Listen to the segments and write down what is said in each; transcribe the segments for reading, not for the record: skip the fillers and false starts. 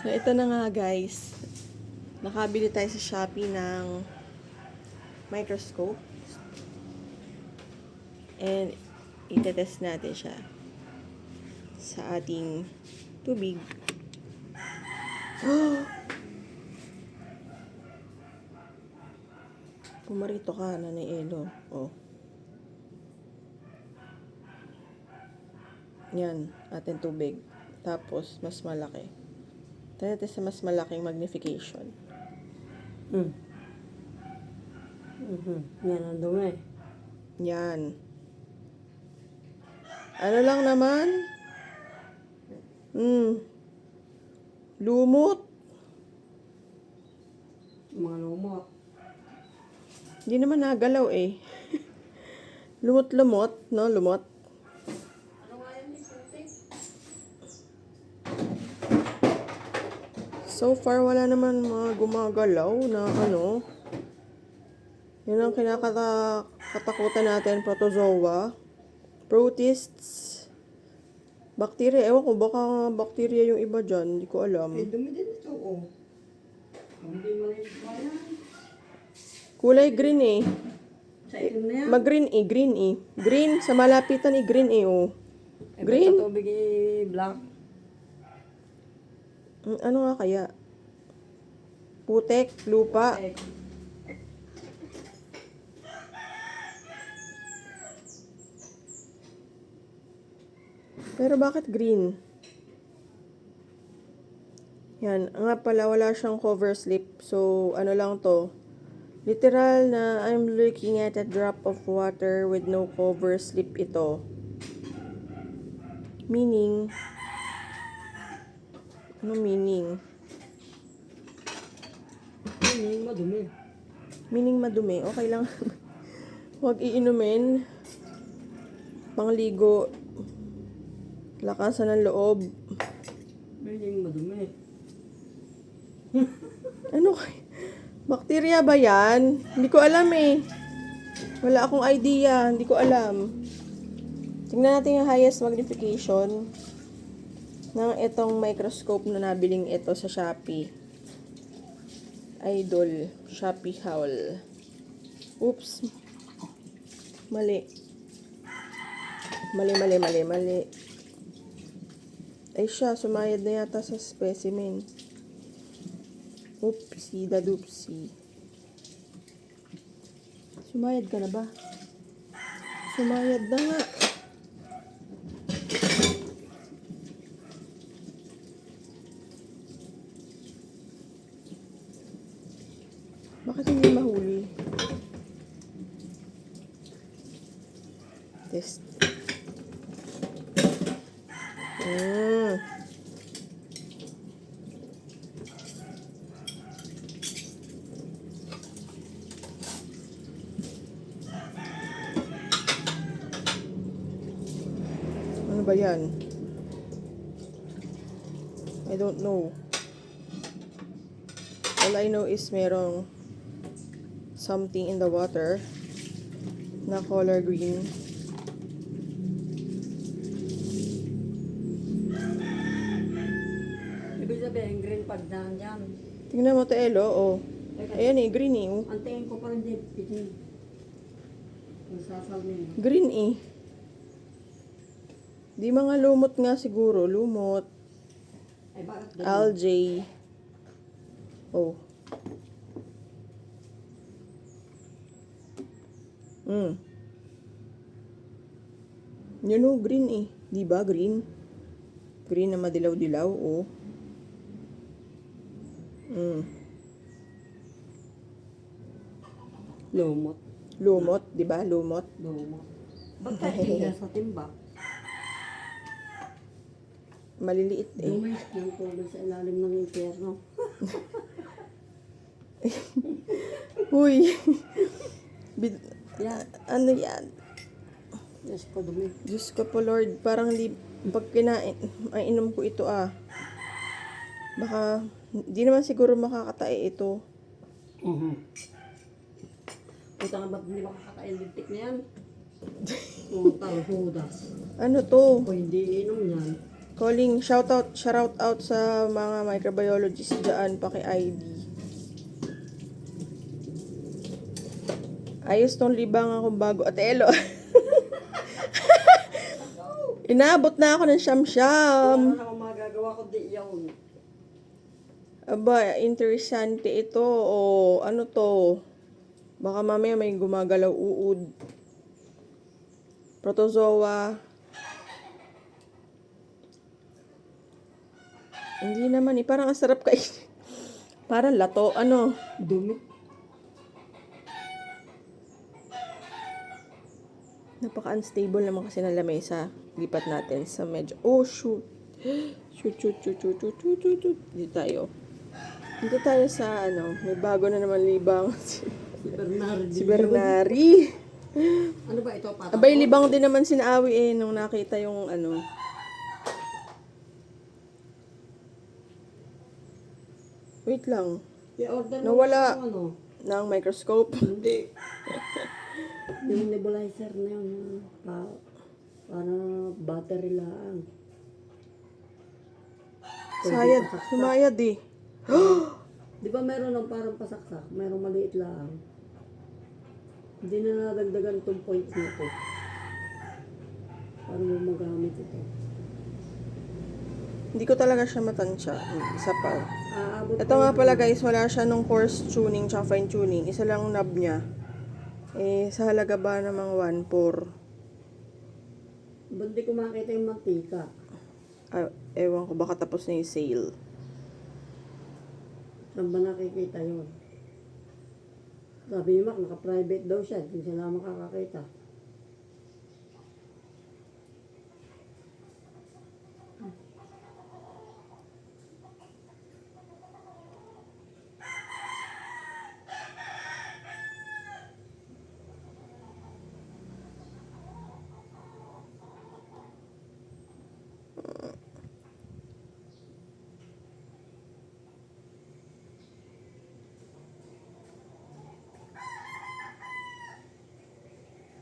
So, ito na nga guys. Nakabili tayo sa Shopee ng microscope. And, itetest natin siya sa ating tubig. Pumarito ka na Elo. Oh. Yan, ating tubig. Tapos, mas malaki. Tayo natin sa mas malaking magnification. Yan ang dumi. Yan. Ano lang naman? Lumot. Mga lumot. Hindi naman nagalaw eh. Lumot-lumot, no? Lumot. So far, wala naman mga gumagalaw na ano. Yun ang kinakatakutan natin, protozoa. Protists. Bacteria. Ewan ko, baka bacteria yung iba dyan. Hindi ko alam. Eh, dumi din ito, oh. Hindi maliit pa yan. Kulay green eh. Sa itim na yan. Mag-green eh, green eh. Green, sa malapitan eh, green eh, oh. Eh, Green? ba't sa tubig eh, black? Ano nga kaya? Putek, lupa. Eh, Pero bakit green? Yan, nga pala wala siyang cover slip. So, ano lang to? Literal na I'm looking at a drop of water with no cover slip ito. Meaning, ano meaning? Yung madumi. Meaning madumi. Okay lang. Huwag iinumin. Pangligo. Lakasan ng loob. Yung madumi. Ano kay? Bakterya ba yan? Hindi ko alam eh. Wala akong idea. Hindi ko alam. Tingnan natin yung highest magnification ng itong microscope na nabiling ito sa Shopee. Idol. Shopee Haul. Oops. Mali. Mali. Ay siya, sumayad na yata sa specimen. Oopsie, dadoopsie. Sumayad ka na ba? Sumayad na nga. Bakit hindi mahuli? Test. Ano ba yan? I don't know. All I know is merong something in the water na color green. Ibig sabihin, green pagdaan dyan. Tingnan mo to, Elo. Oh. Ayan eh, green eh. Oh. Ang tingin ko pa rin din, pitin. Nasasalmin. Green eh. Di mga lumot nga siguro. Lumot. Ay, bakit ganun? Algae. Oh. Yun oh, green eh. Di ba green? Green na madilaw-dilaw. Oh. Lumot. Lumot, di ba? Lumot. Lumot. Ba't kahit hindi sa timba? Maliliit eh. Dumi yung tubig sa ilalim ng impyerno. Uy. Yan. Ano yan? Yes po, dumi. Diyos ko po Lord, parang di, pag inom ko ito baka, di naman siguro makakatae ito. Puta nga ba't hindi makakakainlintik na yan? Puta, hudas. Ano to? Kung hindi inom yan, Calling, shout out sa mga microbiologists dyan, paki-ID. Ayos tong libang akong bago. Ate Elo. Inabot na ako ng Ano siyam-siyam. naman magagawa ko di yun. Aba, interesante ito. O, ano to? Baka mamaya may gumagalaw uod. Protozoa. Hindi naman eh. Parang ang sarap kainin. Parang lato. Ano? Dumi. Napaka-unstable naman kasi ng lamesa. Lipat natin sa medyo... Oh, shoot. Shoot. Dito tayo. Dito tayo sa ano. May bago na naman libang. Si Bernardo. Si Bernary. Ano ba ito? Patapon? Abay, libang din naman sinaawi eh. Nung nakita yung ano. Wait lang. I-order mo Nawala. yung ano. Ng microscope. Hindi. Yung nebulizer na yun. Para battery lang. Sayad. Sumayad eh. Di ba meron ng parang pasaksak? Merong maliit lang. Hindi na nadagdagan itong points nito. Paano mo magamit ito? Hindi ko talaga siya matansya. Isa pa. Aabot Ito nga pala guys, wala siya nung coarse tuning tsaka fine tuning. Isa lang knob niya. Eh, sa halaga ba ng mga 1.4? Ba't di ko makita yung mantika? Ah, ewan ko, baka tapos na yung sale. Saan ba nakikita yun? Sabi ni Mac, naka-private daw siya. Hindi siya na makakakita.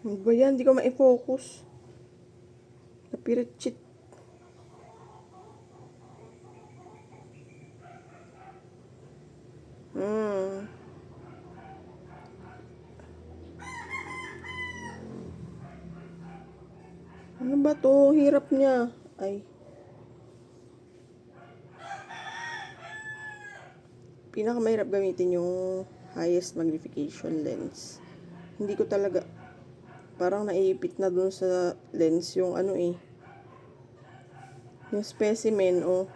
Ano ba yan? Hindi ko ma-focus. Napirit cheat. Ano ba to? Hirap niya. Ay. Pinakamahirap gamitin yung highest magnification lens. Hindi ko talaga, parang naiipit na dun sa lens yung ano eh. Yung specimen, oh.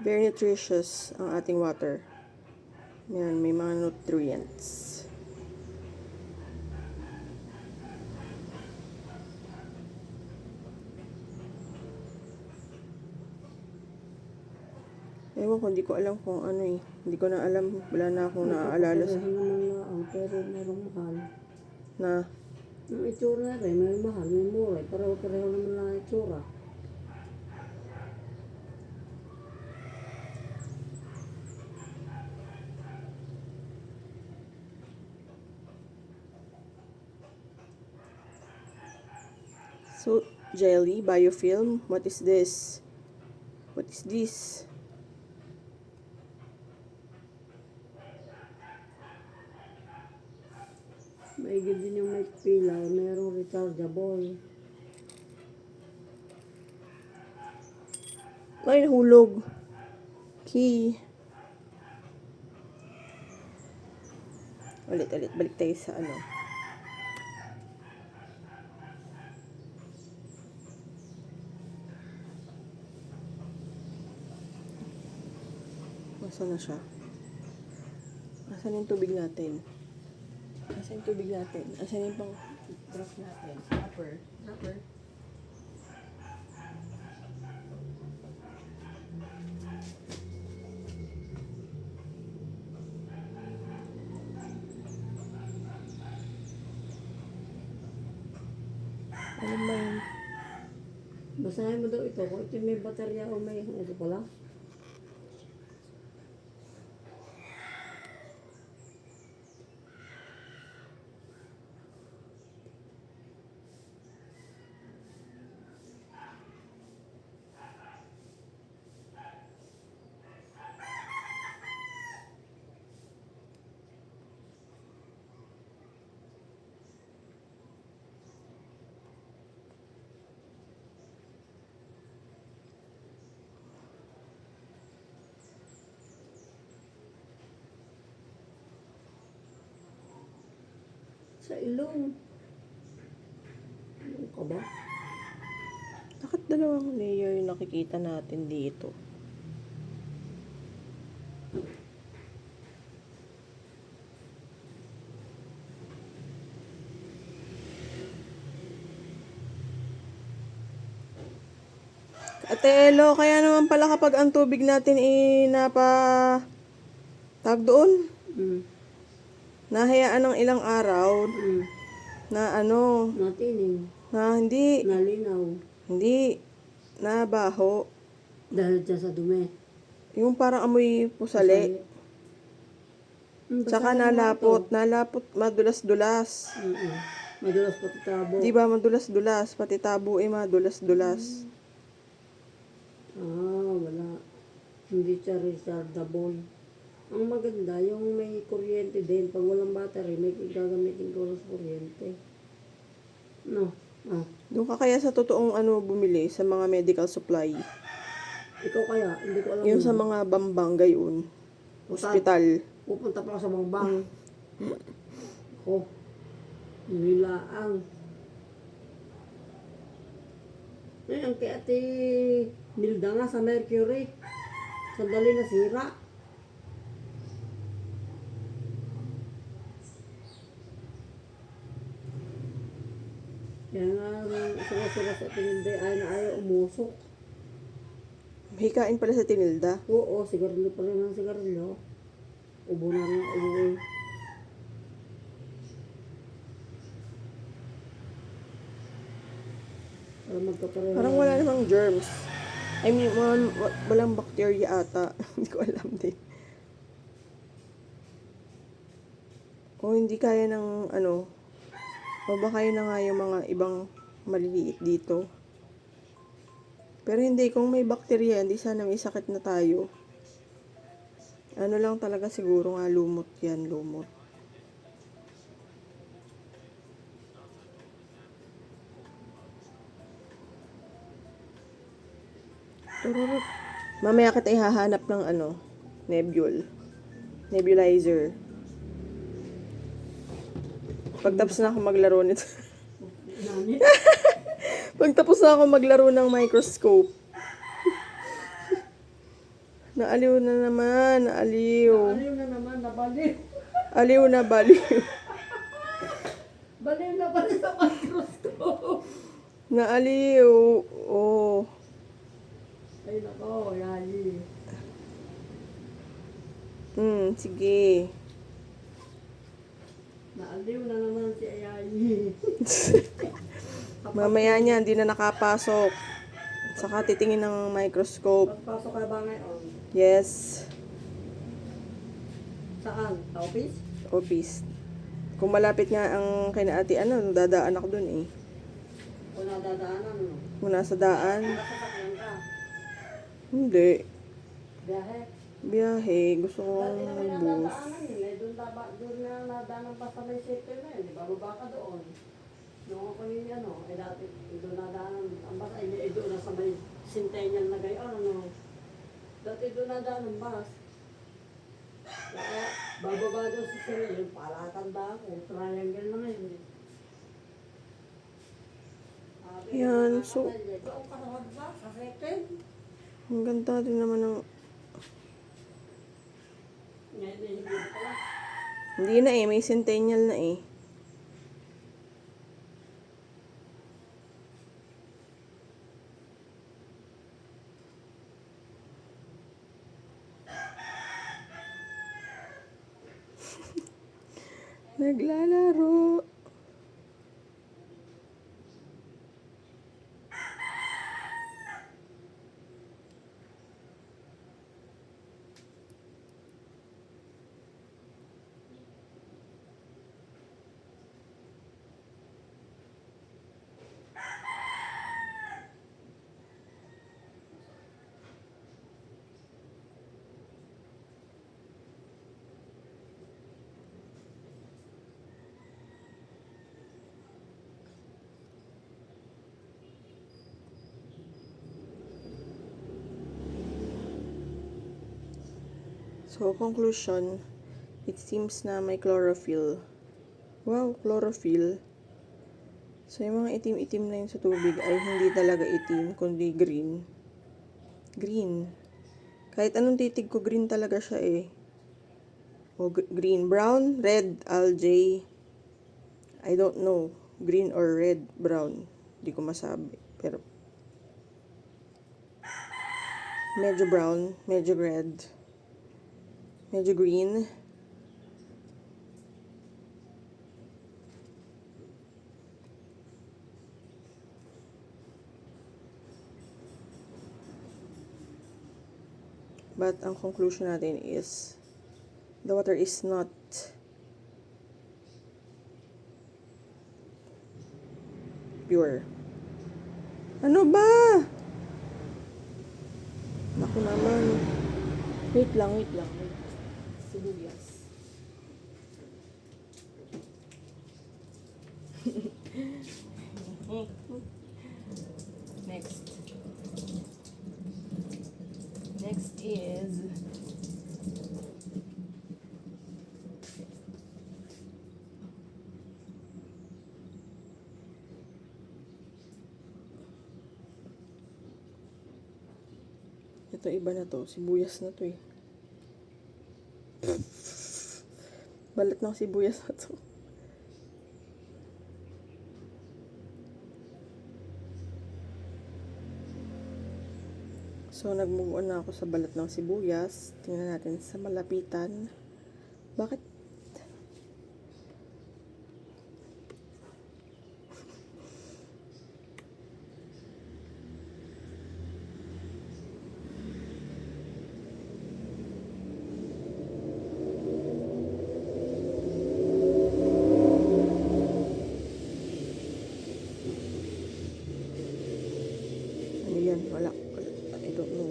Very nutritious ang ating water. Yan, may mga nutrients. Ewan ko, hindi ko alam kung ano eh. Hindi ko na alam, wala na akong naaalala sa... Pareho naman na ang pero merong mahal. Na, Yung itsura rin, may mahal, may mura. Pareho naman na itsura. so, jelly, biofilm, what is this? What is this? Maigil din yung may pila, merong rechargeable. Ay, nahulog. Key. Ulit. Balik tayo sa ano. Nasaan na siya? Nasaan yung tubig natin? Nasaan yung tubig natin? Nasaan yung pang drop natin? Rapper. Ano ba yun? Basahin mo daw ito, kung ito may baterya o may ito pala. Sa ilong. Ilong ka ba? Bakit dalawang layer yung nakikita natin dito? Ate Elo, kaya naman pala kapag ang tubig natin tawag doon, Mm. nahayaan ng ilang araw Mm. na Natining. na Nalinaw. hindi, nabaho. Dahil dyan sa dumi. Yung parang amoy pusali. Tsaka nalapot, madulas-dulas. Madulas pati tabo. Di ba madulas-dulas, pati tabo madulas-dulas. Wala. Hindi siya rechargeable. Ang maganda, yung may kuryente din. Pag walang battery, may gagamitin ko sa kuryente. No? Doon ka kaya sa totoong bumili sa mga medical supply. Ikaw kaya, hindi ko alam. Yung sa mga bambang gayon. Hospital. Pupunta pa ako sa bangbang. Ako. Nilaang. Ngayon, kay Ate Nilda nga sa Mercury. Sandali na sira. Kaya nga, sura-sura sa Ate Nilda, ayaw umusok. Hikain pala sa Tinilda. Oo, sigarilyo pa rin ang sigarilyo. Ubo na rin ang ubo eh. Para magkapareho. Parang wala namang germs. I mean, walang bacteria ata. Hindi ko alam din. O hindi kaya ng o ba kaya na nga yung mga ibang maliliit dito. Pero hindi, kung may bacteria, hindi sana may sakit na tayo. Ano lang talaga siguro nga, lumot yan, lumot. Tururut. Mamaya kita ihahanap ng nebulizer. Pagtapos na ako maglaro nito. Pagtapos na ako maglaro ng microscope. Naaliw na naman, naaliw. Baliw na naman, nabaliw. Aliw na baliw. Baliw na pala sa microscope. Naaliw. Oh. Ay nako, yayi. Sige. Naaliw na naman si Ayayi. Mamaya niya, hindi na nakapasok. Saka titingin ng microscope. Pagpasok ka ba ngayon? Yes. Saan? Sa office? Office. Kung malapit nga ang kina ate, dadaan ako dun eh. O nadadaanan mo? Kung nasa daan. Nasasakyan ka? Hindi. Biyahe? Biyahe. Gusto Dati kong na may bus. nadadaanan yun. Eh, doon na nadaanan pa sa may circle na yun. Di ba? Baba ka doon. Nung ako yun dati doon nadaanan. Ang bus ay doon na sa may Centennial na gayon. Dati doon nadaanan bus. Kaya bababa doon sa circle. Yung palatanda ako. Triangle na ngayon. Yan, so- Doon ka na ba? Sa second? Ang ganda din naman ng... Ngayon na hindi pala. Hindi na eh, may Centennial na eh. Naglalaro. So, conclusion, it seems na may chlorophyll. Wow, chlorophyll. So, yung mga itim-itim na yun sa tubig ay hindi talaga itim, kundi green. Green. Kahit anong titig ko, green talaga siya eh. O, green. Brown, red, algae. I don't know. Green or red, brown. Hindi ko masabi. Pero, medyo brown, medyo red, medyo green. But ang conclusion natin is the water is not pure. Ano ba? Naku naman. Wait lang. Sibuyas. Next. Next is ito, iba na to. Sibuyas na to eh. Balat ng sibuyas na to. So, nag-move on na ako sa balat ng sibuyas. Tingnan natin sa malapitan. Bakit? Ano yan? Wala. I don't know.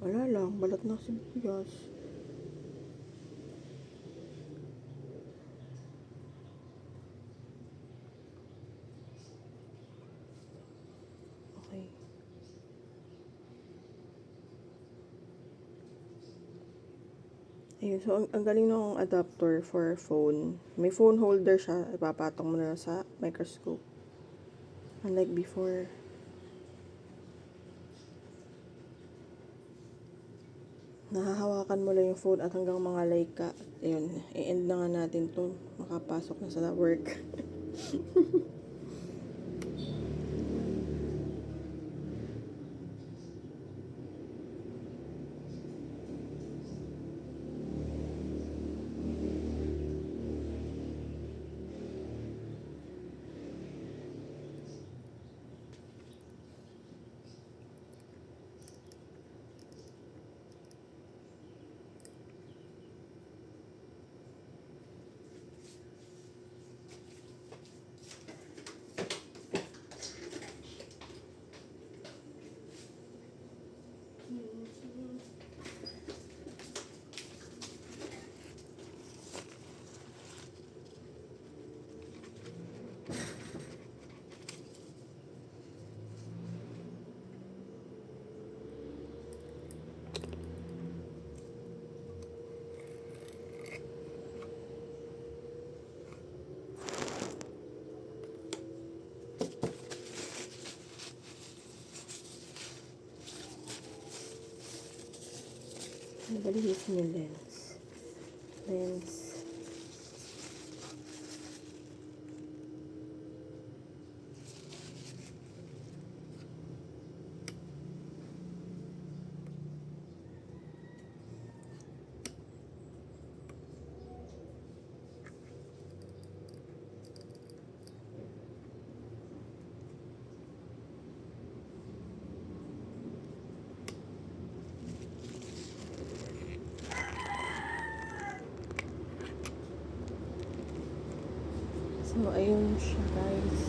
Wala lang. Balat ng sibuyas. Okay. Ayun. So, ang galing ng adapter for phone. May phone holder siya. Ipapatong mo na sa microscope. Unlike before. Nahahawakan mo lang yung phone at hanggang mga Leica. Ayun. I-end na nga natin to. Makapasok na sa work. Nabalihisin yung lens. Lens. So, ayun siya, guys.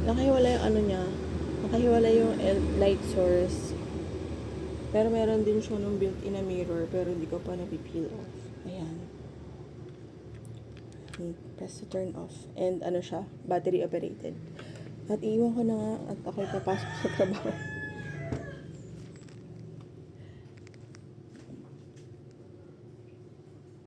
Nakahiwala yung ano niya. Nakahiwala yung light source. Pero meron din siya nung built-in na mirror. Pero hindi ko pa napipeel off. Ayan. Press to turn off. And ano siya, battery operated. At iwan ko na nga at ako'y papasok sa trabaho.